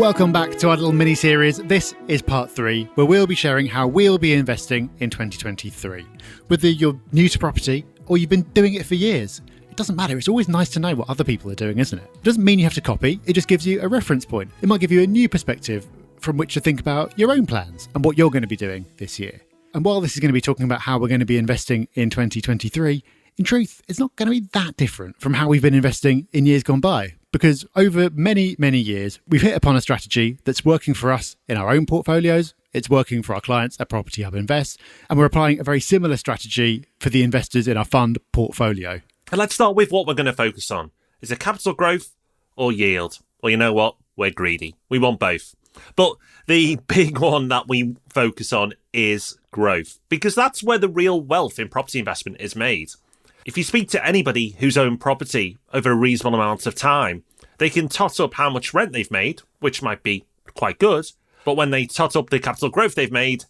Welcome back to our little mini-series. This is part 3, where we'll be sharing how we'll be investing in 2023. Whether you're new to property or you've been doing it for years, it doesn't matter. It's always nice to know what other people are doing, isn't it? It doesn't mean you have to copy, it just gives you a reference point. It might give you a new perspective from which to think about your own plans and what you're going to be doing this year. And while this is going to be talking about how we're going to be investing in 2023, in truth, it's not going to be that different from how we've been investing in years gone by. Because over many, many years, we've hit upon a strategy that's working for us in our own portfolios, it's working for our clients at Property Hub Invest, and we're applying a very similar strategy for the investors in our fund portfolio. And let's start with what we're going to focus on. Is it capital growth or yield? Well, you know what? We're greedy. We want both. But the big one that we focus on is growth, because that's where the real wealth in property investment is made. If you speak to anybody who's owned property over a reasonable amount of time, they can tot up how much rent they've made, which might be quite good. But when they tot up the capital growth they've made,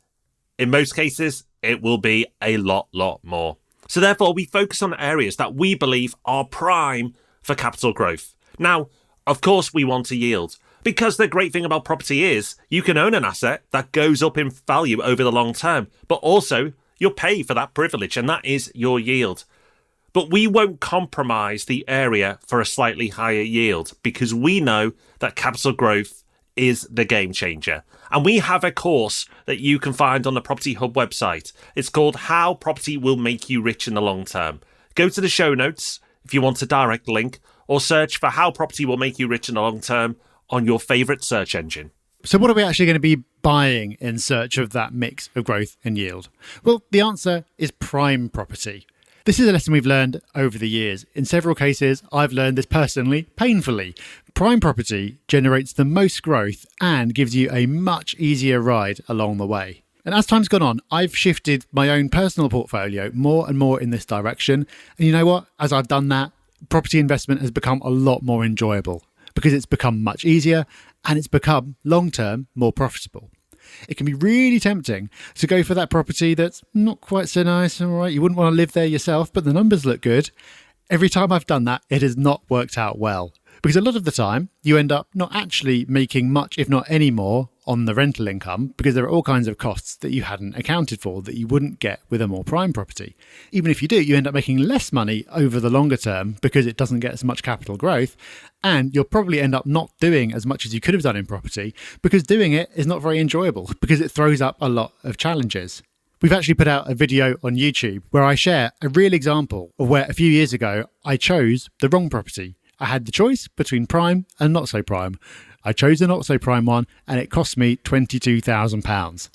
in most cases, it will be a lot more. So therefore, we focus on areas that we believe are prime for capital growth. Now, of course, we want a yield, because the great thing about property is you can own an asset that goes up in value over the long term, but also you'll pay for that privilege, and that is your yield. But we won't compromise the area for a slightly higher yield, because we know that capital growth is the game changer. And we have a course that you can find on the Property Hub website. It's called How Property Will Make You Rich in the Long Term. Go to the show notes if you want a direct link, or search for How Property Will Make You Rich in the Long Term on your favourite search engine. So what are we actually going to be buying in search of that mix of growth and yield? Well, the answer is prime property. This is a lesson we've learned over the years. In several cases, I've learned this personally, painfully. Prime property generates the most growth and gives you a much easier ride along the way. And as time's gone on, I've shifted my own personal portfolio more and more in this direction. And you know what? As I've done that, property investment has become a lot more enjoyable because it's become much easier and it's become long-term more profitable. It can be really tempting to go for that property that's not quite so nice, all right, you wouldn't want to live there yourself, but the numbers look good. Every time I've done that, it has not worked out well. Because a lot of the time, you end up not actually making much, if not any more, on the rental income, because there are all kinds of costs that you hadn't accounted for that you wouldn't get with a more prime property. Even if you do, you end up making less money over the longer term because it doesn't get as much capital growth, and you'll probably end up not doing as much as you could have done in property because doing it is not very enjoyable because it throws up a lot of challenges. We've actually put out a video on YouTube where I share a real example of where a few years ago I chose the wrong property. I had the choice between prime and not so prime. I chose the not so prime one and it cost me £22,000.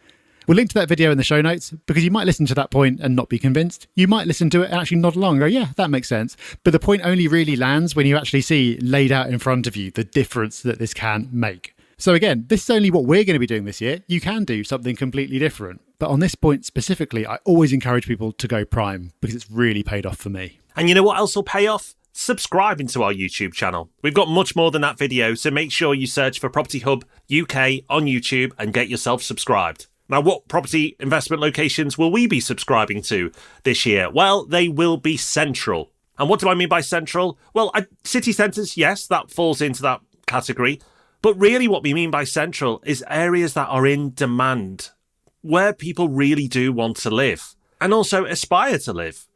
We'll link to that video in the show notes because you might listen to that point and not be convinced. You might listen to it and actually nod along and go, yeah, that makes sense. But the point only really lands when you actually see laid out in front of you the difference that this can make. So again, this is only what we're going to be doing this year. You can do something completely different. But on this point specifically, I always encourage people to go prime because it's really paid off for me. And you know what else will pay off? Subscribing to our YouTube channel. We've got much more than that video, so make sure you search for Property Hub UK on YouTube and get yourself subscribed. Now, what property investment locations will we be subscribing to this year? Well, they will be central. And what do I mean by central? Well, city centres, yes, that falls into that category. But really what we mean by central is areas that are in demand, where people really do want to live and also aspire to live.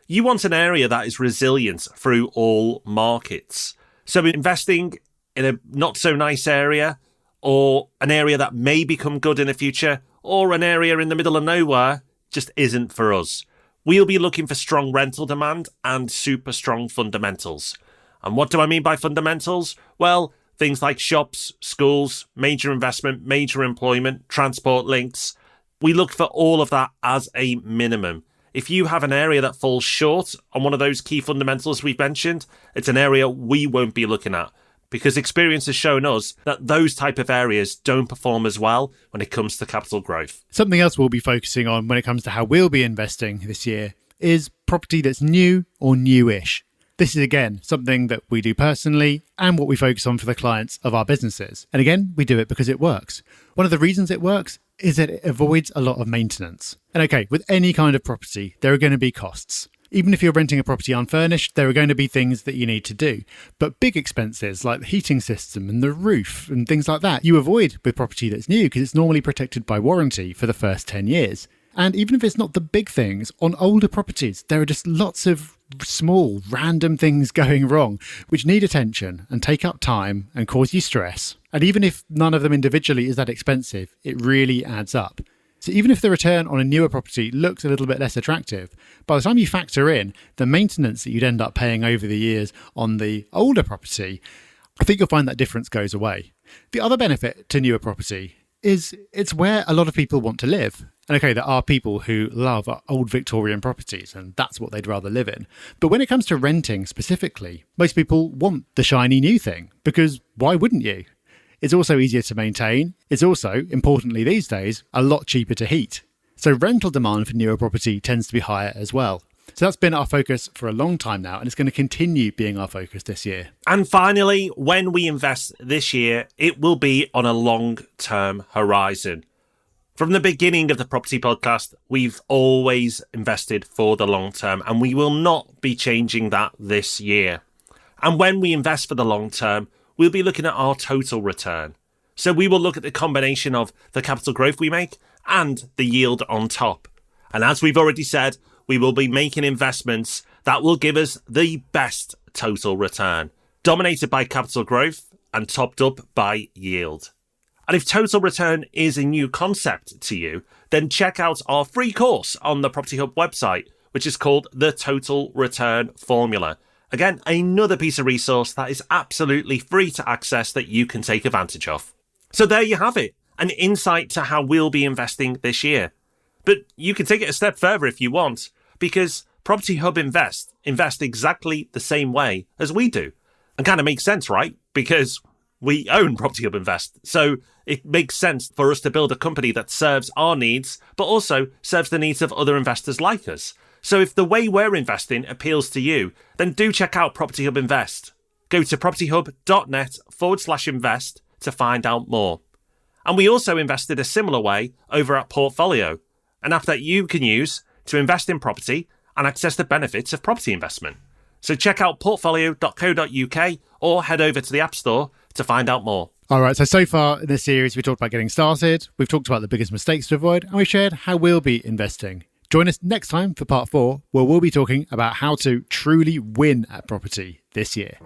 You want an area that is resilient through all markets. So investing in a not so nice area, or an area that may become good in the future, or an area in the middle of nowhere just isn't for us. We'll be looking for strong rental demand and super strong fundamentals. And what do I mean by fundamentals? Well, things like shops, schools, major investment, major employment, transport links. We look for all of that as a minimum. If you have an area that falls short on one of those key fundamentals we've mentioned, it's an area we won't be looking at, because experience has shown us that those type of areas don't perform as well when it comes to capital growth. Something else we'll be focusing on when it comes to how we'll be investing this year is property that's new or newish. This is, again, something that we do personally and what we focus on for the clients of our businesses. And again, we do it because it works. One of the reasons it works is that it avoids a lot of maintenance. And okay, with any kind of property, there are going to be costs. Even if you're renting a property unfurnished, there are going to be things that you need to do. But big expenses like the heating system and the roof and things like that, you avoid with property that's new because it's normally protected by warranty for the first 10 years. And even if it's not the big things, on older properties, there are just lots of small, random things going wrong, which need attention and take up time and cause you stress. And even if none of them individually is that expensive, it really adds up. So even if the return on a newer property looks a little bit less attractive, by the time you factor in the maintenance that you'd end up paying over the years on the older property, I think you'll find that difference goes away. The other benefit to newer property is it's where a lot of people want to live. And okay, there are people who love old Victorian properties and that's what they'd rather live in. But when it comes to renting specifically, most people want the shiny new thing because why wouldn't you? It's also easier to maintain. It's also, importantly these days, a lot cheaper to heat. So rental demand for newer property tends to be higher as well. So that's been our focus for a long time now, and it's going to continue being our focus this year. And finally, when we invest this year, it will be on a long-term horizon. From the beginning of the Property Podcast, we've always invested for the long term, and we will not be changing that this year. And when we invest for the long term, we'll be looking at our total return. So we will look at the combination of the capital growth we make and the yield on top. And as we've already said, we will be making investments that will give us the best total return, dominated by capital growth and topped up by yield. And if total return is a new concept to you, then check out our free course on the Property Hub website, which is called the Total Return Formula. Again, another piece of resource that is absolutely free to access that you can take advantage of. So there you have it, an insight to how we'll be investing this year. But you can take it a step further if you want, because Property Hub invest exactly the same way as we do. And kind of makes sense, right? Because we own Property Hub Invest. So it makes sense for us to build a company that serves our needs, but also serves the needs of other investors like us. So if the way we're investing appeals to you, then do check out Property Hub Invest. Go to propertyhub.net/invest to find out more. And we also invested a similar way over at Portfolio, an app that you can use to invest in property and access the benefits of property investment. So check out portfolio.co.uk or head over to the App Store to find out more. All right, so far in this series, we talked about getting started, we've talked about the biggest mistakes to avoid, and we've shared how we'll be investing. Join us next time for part 4, where we'll be talking about how to truly win at property this year.